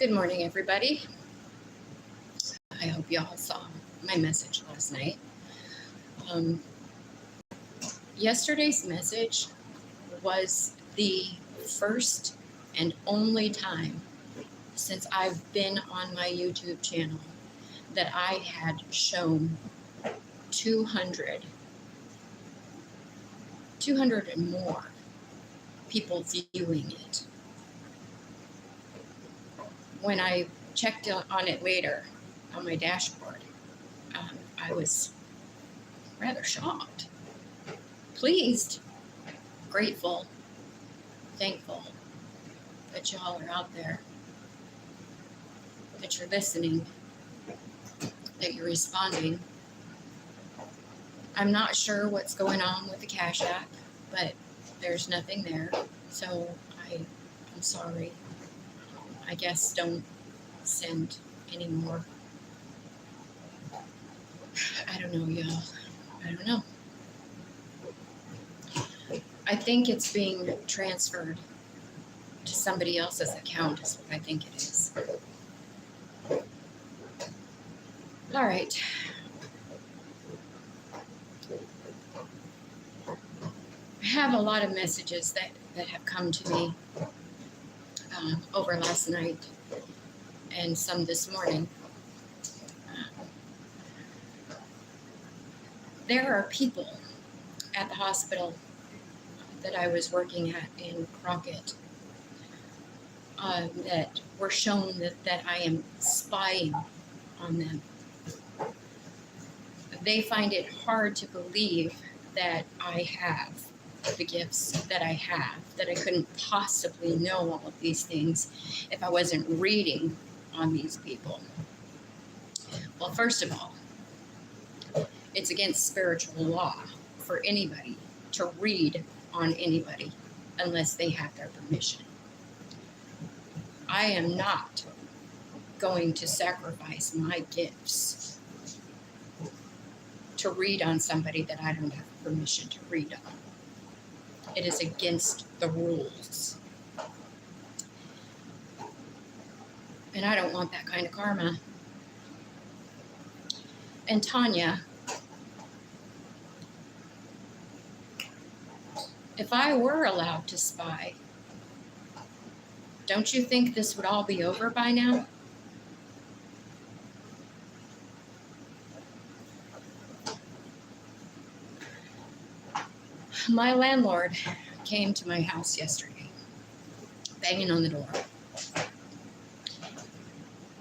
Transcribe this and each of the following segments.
Good morning, everybody. I hope you all saw my message last night. Yesterday's message was the first and only time since I've been on my YouTube channel that I had shown 200 and more people viewing it. When I checked on it later on my dashboard, I was rather shocked, pleased, grateful, thankful that y'all are out there, that you're listening, that you're responding. I'm not sure what's going on with the Cash App, but there's nothing there, so I'm sorry. I guess don't send anymore. I don't know, y'all. I don't know. I think it's being transferred to somebody else's account is what I think it is. All right. I have a lot of messages that have come to me over last night and some this morning. There are people at the hospital that I was working at in Crockett that were shown that I am spying on them. They find it hard to believe that I have the gifts that I have, that I couldn't possibly know all of these things if I wasn't reading on these people. Well, first of all, it's against spiritual law for anybody to read on anybody unless they have their permission. I am not going to sacrifice my gifts to read on somebody that I don't have permission to read on. It is against the rules. And I don't want that kind of karma. And Tanya, if I were allowed to spy, don't you think this would all be over by now? My landlord came to my house yesterday, banging on the door.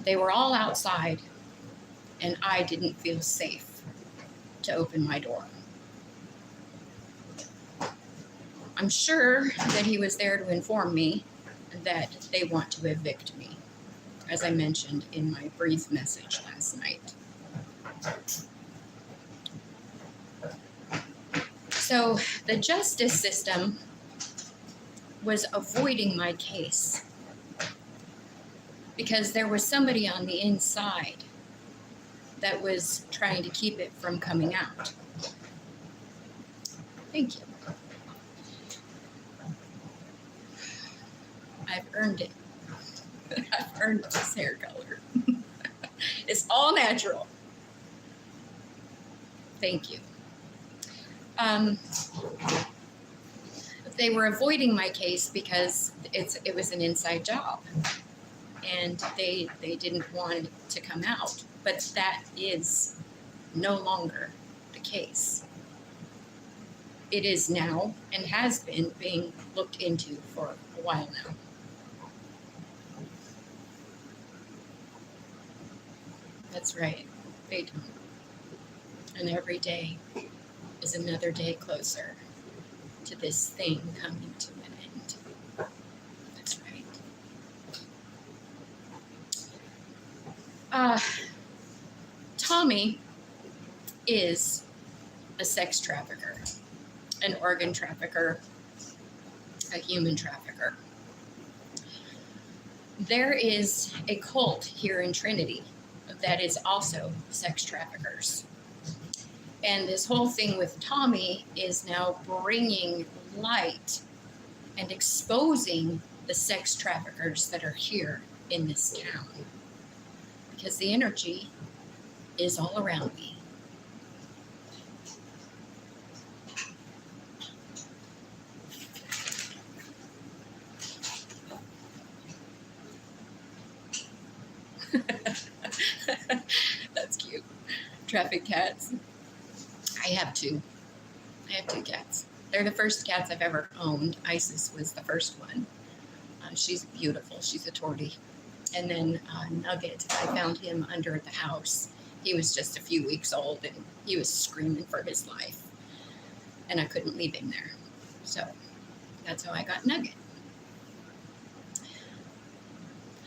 They were all outside, and I didn't feel safe to open my door. I'm sure that he was there to inform me that they want to evict me, as I mentioned in my brief message last night. So the justice system was avoiding my case because there was somebody on the inside that was trying to keep it from coming out. Thank you. I've earned it. I've earned this hair color. It's all natural. Thank you. They were avoiding my case because it was an inside job, and they didn't want it to come out. But that is no longer the case. It is now and has been being looked into for a while now. That's right, they don't. And every day is another day closer to this thing coming to an end. That's right. Tommy is a sex trafficker, an organ trafficker, a human trafficker. There is a cult here in Trinity that is also sex traffickers. And this whole thing with Tommy is now bringing light and exposing the sex traffickers that are here in this town because the energy is all around me. That's cute. Traffic cats. I have two. I have two cats. They're the first cats I've ever owned. Isis was the first one. She's beautiful. She's a tortie. And then Nugget, I found him under the house. He was just a few weeks old and he was screaming for his life. And I couldn't leave him there. So that's how I got Nugget.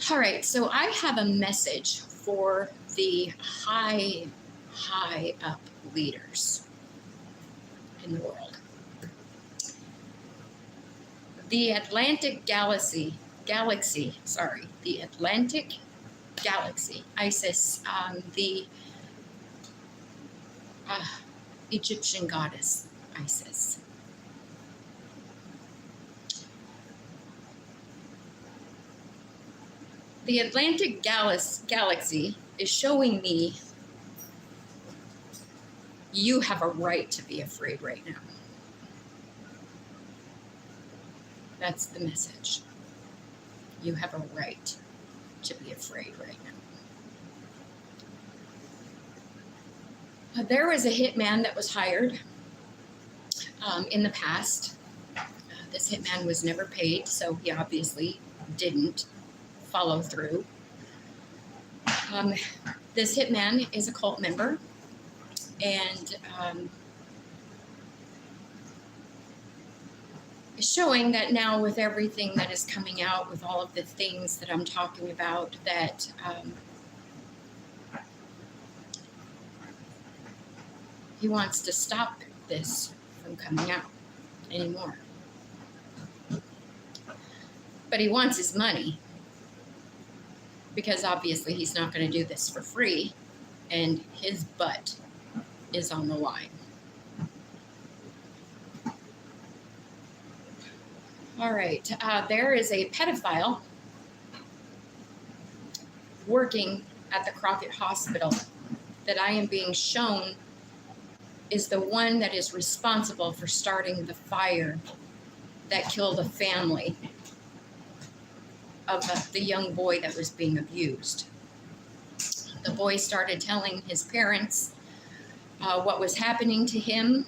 All right, so I have a message for the high up leaders in the world. The Atlantic Galaxy, Isis, the Egyptian goddess Isis. The Atlantic Galaxy is showing me you have a right to be afraid right now. That's the message. You have a right to be afraid right now. There was a hitman that was hired in the past. This hitman was never paid, so he obviously didn't follow through. This hitman is a cult member, and is showing that now with everything that is coming out, with all of the things that I'm talking about, that he wants to stop this from coming out anymore. But he wants his money, because obviously he's not going to do this for free, and his butt is on the line. All right, there is a pedophile working at the Crockett Hospital that I am being shown is the one that is responsible for starting the fire that killed a family of the young boy that was being abused. The boy started telling his parents what was happening to him,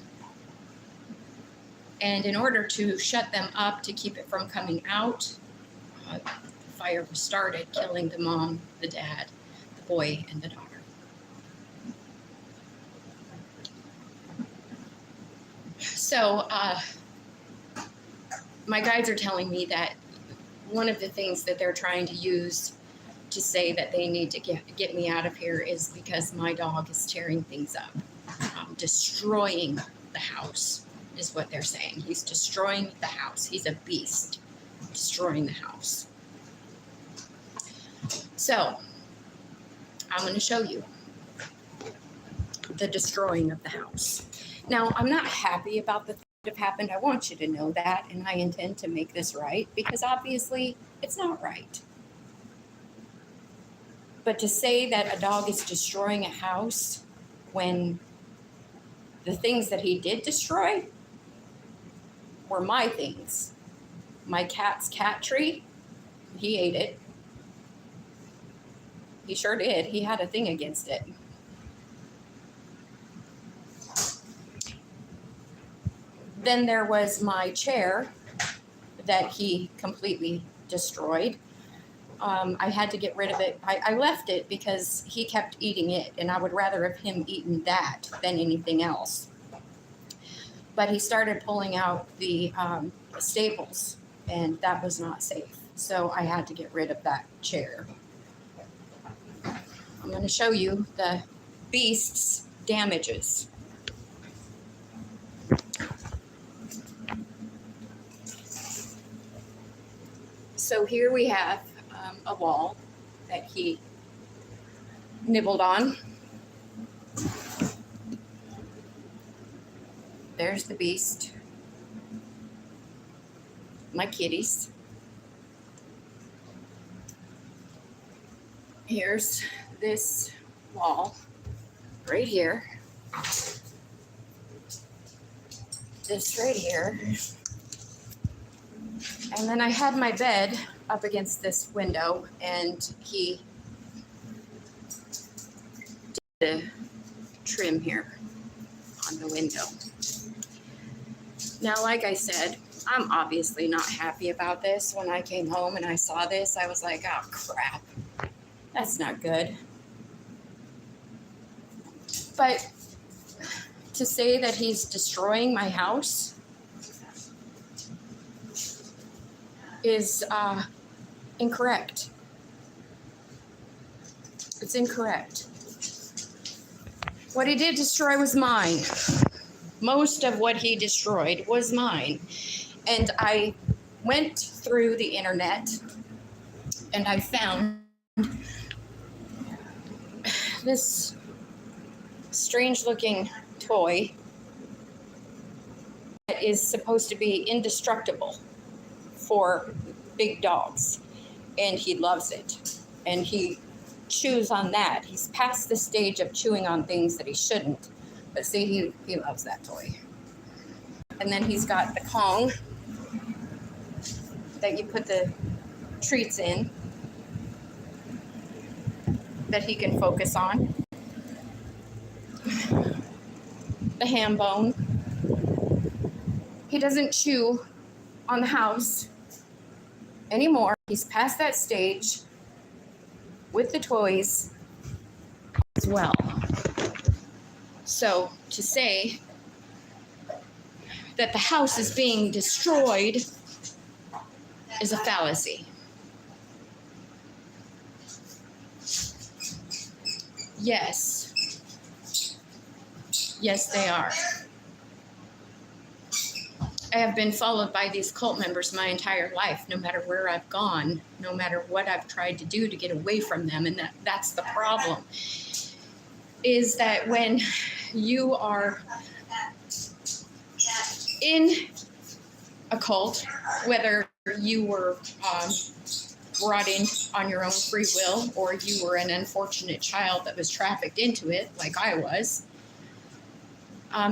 and in order to shut them up, to keep it from coming out, the fire was started, killing the mom, the dad, the boy, and the daughter. So my guides are telling me that one of the things that they're trying to use to say that they need to get me out of here is because my dog is tearing things up, destroying the house is what they're saying. He's destroying the house. He's a beast, destroying the house. So I'm going to show you the destroying of the house. Now, I'm not happy about the things that have happened. I want you to know that, and I intend to make this right, because obviously it's not right. But to say that a dog is destroying a house when the things that he did destroy were my things. My cat's cat tree, he ate it. He sure did. He had a thing against it. Then there was my chair that he completely destroyed. I had to get rid of it. I left it because he kept eating it, and I would rather have him eaten that than anything else. But he started pulling out the staples, and that was not safe. So I had to get rid of that chair. I'm going to show you the beast's damages. So here we have a wall that he nibbled on. There's the beast. My kitties. Here's this wall right here. This right here. And then I had my bed up against this window, and he did the trim here on the window. Now, like I said, I'm obviously not happy about this. When I came home and I saw this, I was like, oh crap, that's not good. But to say that he's destroying my house is incorrect. It's incorrect. What he did destroy was mine. Most of what he destroyed was mine. And I went through the internet and I found this strange looking toy that is supposed to be indestructible for big dogs, and he loves it, and he chews on that. He's past the stage of chewing on things that he shouldn't, but see, he loves that toy. And then he's got the Kong that you put the treats in that he can focus on. The ham bone. He doesn't chew on the house anymore. He's past that stage with the toys as well. So to say that the house is being destroyed is a fallacy. Yes. Yes, they are. I have been followed by these cult members my entire life, no matter where I've gone, no matter what I've tried to do to get away from them. And that's the problem, is that when you are in a cult, whether you were brought in on your own free will or you were an unfortunate child that was trafficked into it, like I was,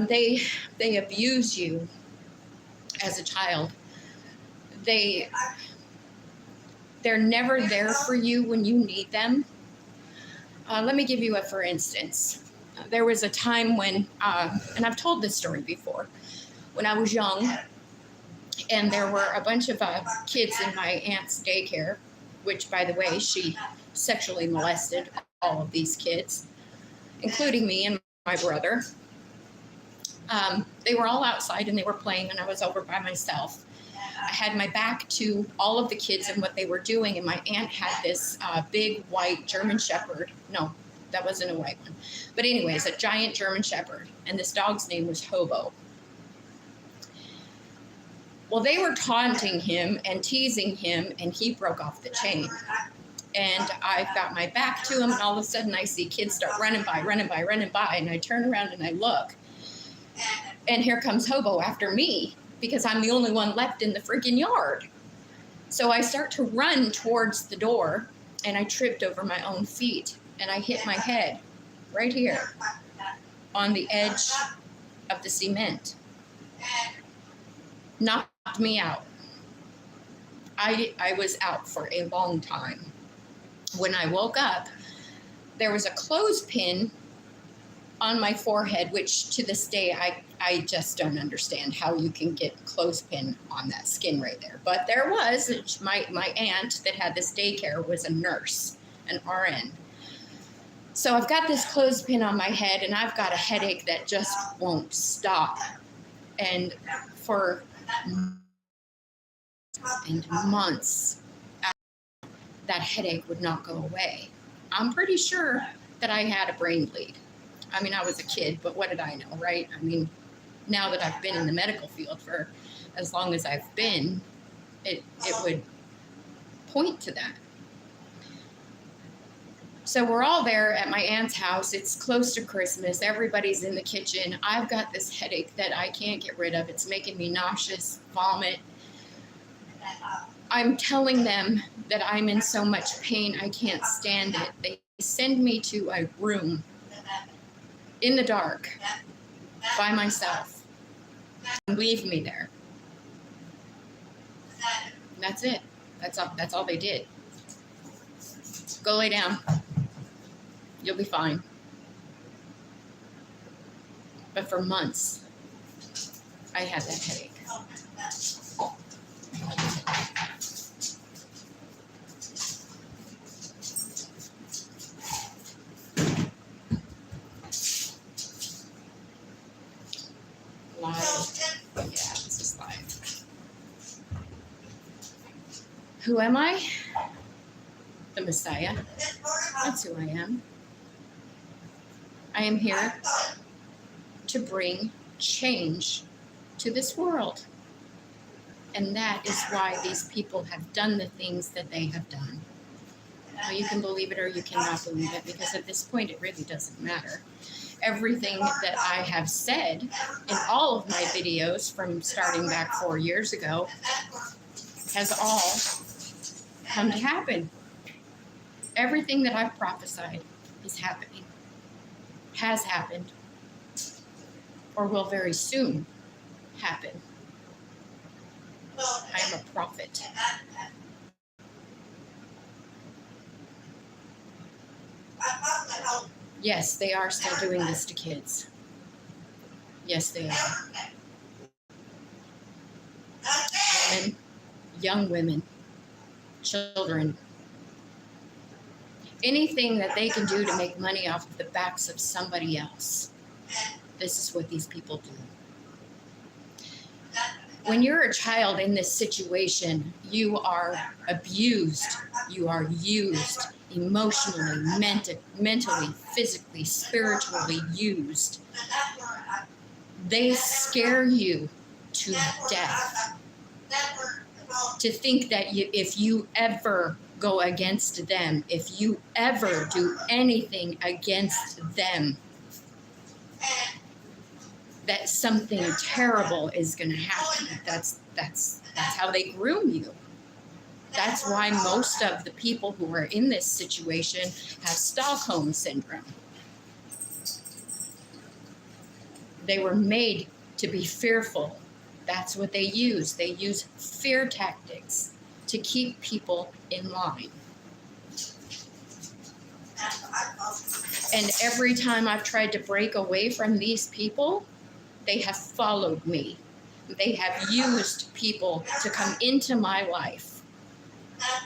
they abuse you as a child. They're never there for you when you need them. Let me give you a for instance. There was a time when, and I've told this story before, when I was young, and there were a bunch of kids in my aunt's daycare, which, by the way, she sexually molested all of these kids, including me and my brother. They were all outside and they were playing, and I was over by myself. I had my back to all of the kids and what they were doing, and my aunt had this big white German Shepherd. No, that wasn't a white one. But anyways, a giant German Shepherd, and this dog's name was Hobo. Well, they were taunting him and teasing him, and he broke off the chain. And I've got my back to him, and all of a sudden I see kids start running by, and I turn around and I look. And here comes Hobo after me, because I'm the only one left in the freaking yard. So I start to run towards the door, and I tripped over my own feet, and I hit my head right here on the edge of the cement. Knocked me out. I was out for a long time. When I woke up, there was a clothespin on my forehead, which to this day, I just don't understand how you can get clothespin on that skin right there. But there was, my aunt that had this daycare was a nurse, an RN. So I've got this clothespin on my head, and I've got a headache that just won't stop. And for months, that headache would not go away. I'm pretty sure that I had a brain bleed. I mean, I was a kid, but what did I know, right? I mean, now that I've been in the medical field for as long as I've been, it would point to that. So we're all there at my aunt's house. It's close to Christmas. Everybody's in the kitchen. I've got this headache that I can't get rid of. It's making me nauseous, vomit. I'm telling them that I'm in so much pain, I can't stand it. They send me to a room in the dark by myself and leave me there. And that's it. That's all they did. Go lay down. You'll be fine. But for months, I had that headache. Live. Yeah, this is live. Who am I? The Messiah. That's who I am. I am here to bring change to this world. And that is why these people have done the things that they have done. Now, you can believe it or you cannot believe it, because at this point it really doesn't matter. Everything that I have said in all of my videos from starting back 4 years ago has all come to happen. Everything that I've prophesied is happening, has happened, or will very soon happen. I am a prophet. Yes, they are still doing this to kids. Yes, they are. Women, young women, children. Anything that they can do to make money off of the backs of somebody else. This is what these people do. When you're a child in this situation, you are abused. You are used emotionally, mentally, physically, spiritually used. They scare you to death. To think that if you ever go against them, if you ever do anything against them, that something terrible is going to happen. That's how they groom you. That's why most of the people who are in this situation have Stockholm syndrome. They were made to be fearful. That's what they use. They use fear tactics to keep people in line. And every time I've tried to break away from these people, they have followed me. They have used people to come into my life,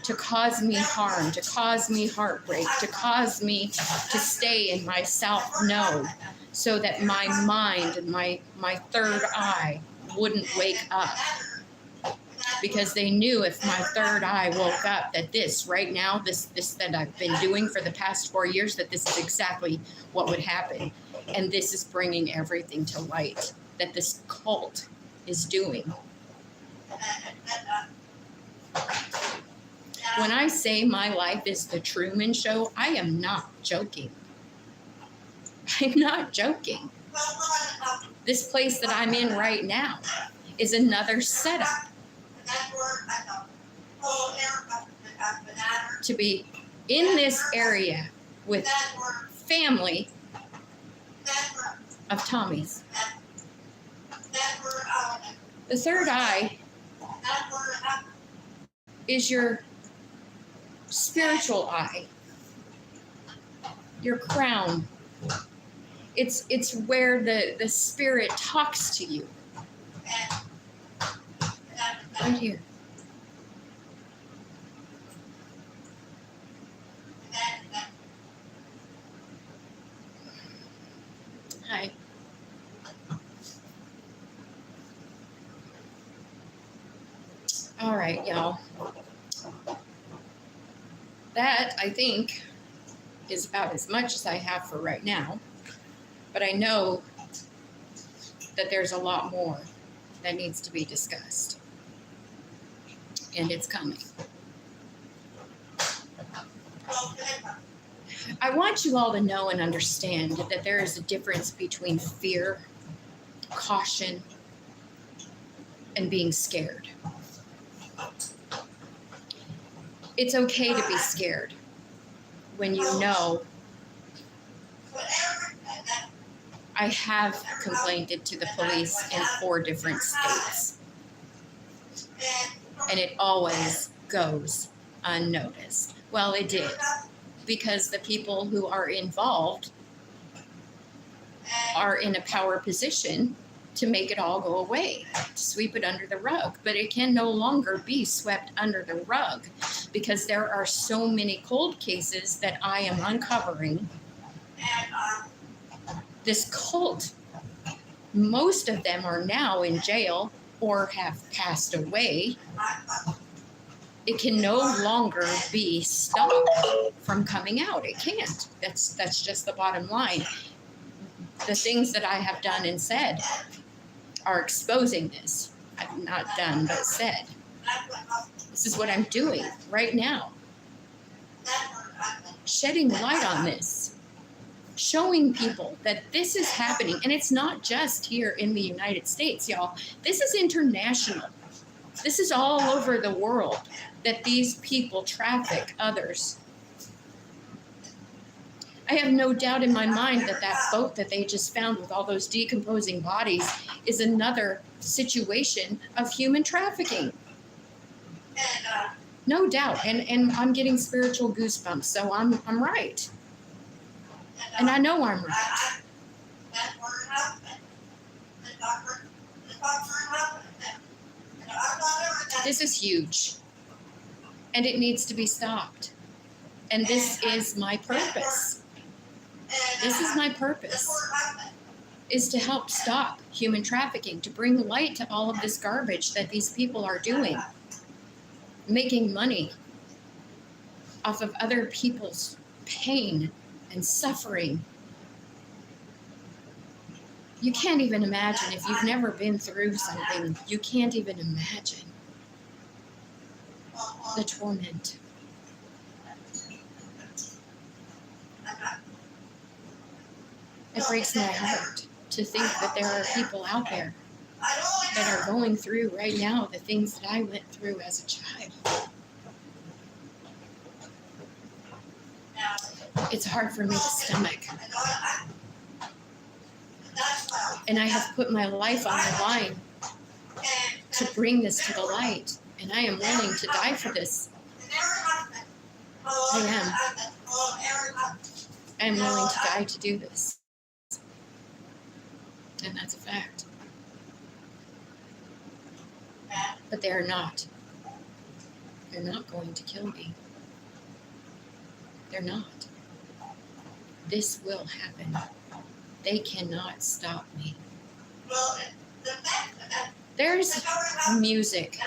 to cause me harm, to cause me heartbreak, to cause me to stay in my self-know, so that my mind and my third eye wouldn't wake up. Because they knew if my third eye woke up, that this right now, this that I've been doing for the past 4 years, that this is exactly what would happen. And this is bringing everything to light that this cult is doing. When I say my life is the Truman Show, I am not joking. I'm not joking. This place that I'm in right now is another setup to be in this area with family of Tommies. The third eye is your spiritual eye, your crown. It's where the spirit talks to you. Right here. Hi. All right, y'all. That, I think, is about as much as I have for right now. But I know that there's a lot more that needs to be discussed. And it's coming. I want you all to know and understand that there is a difference between fear, caution, and being scared. It's okay to be scared when you know. I have complained to the police in 4 different states, and it always goes unnoticed. Well, it did, because the people who are involved are in a power position to make it all go away, to sweep it under the rug. But it can no longer be swept under the rug, because there are so many cold cases that I am uncovering. This cult, most of them are now in jail or have passed away. It can no longer be stopped from coming out. It can't. That's just the bottom line. The things that I have done and said are exposing this. I've not done, but said. This is what I'm doing right now. Shedding light on this. Showing people that this is happening. And it's not just here in the United States, y'all. This is international. This is all over the world that these people traffic others. I have no doubt in my mind that that boat that they just found with all those decomposing bodies is another situation of human trafficking. No doubt. And I'm getting spiritual goosebumps, so I'm right. And I know I'm right. This is huge. And it needs to be stopped. And this is my purpose. This is my purpose, is to help stop human trafficking, to bring light to all of this garbage that these people are doing, making money off of other people's pain and suffering. You can't even imagine, if you've never been through something, you can't even imagine the torment. It breaks my heart to think that there are people out there that are going through right now the things that I went through as a child. It's hard for me to stomach. And I have put my life on the line to bring this to the light. And I am willing to die for this. I am. I am willing to die to do this. And that's a fact. But they are not. They're not going to kill me. They're not. This will happen. They cannot stop me. There's music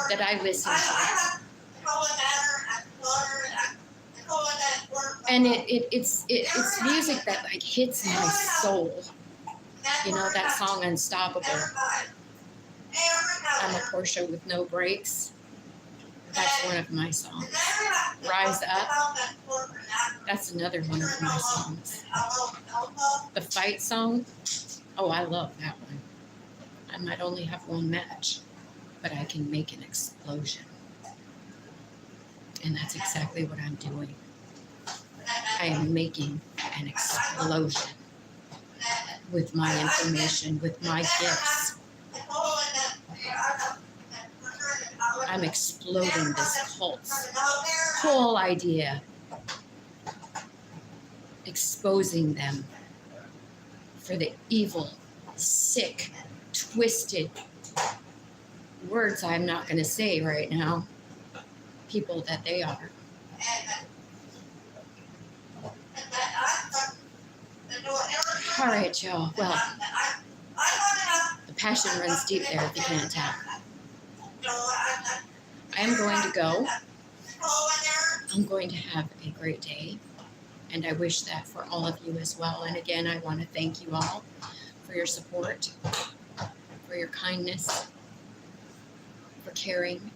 that I listen to. And it's music that like hits my soul. You know, that song Unstoppable. I'm a Porsche with no brakes. That's one of my songs. Rise Up. That's another one of my songs. The Fight song. Oh, I love that one. I might only have one match, but I can make an explosion. And that's exactly what I'm doing. I am making an explosion with my information, with my gifts. I'm exploding this cult's whole idea, exposing them for the evil, sick, twisted words I'm not going to say right now, people that they are. All right, y'all. Well, the passion runs deep there if you can't tell. I am going to go. I'm going to have a great day, and I wish that for all of you as well. And again, I want to thank you all for your support, for your kindness, for caring.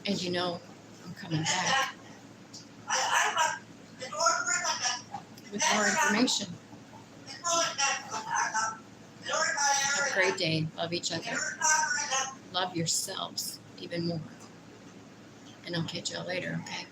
And you know, I'm coming back with more information. Have a great day. Love each other. Love yourselves. even more. And I'll catch y'all later, okay?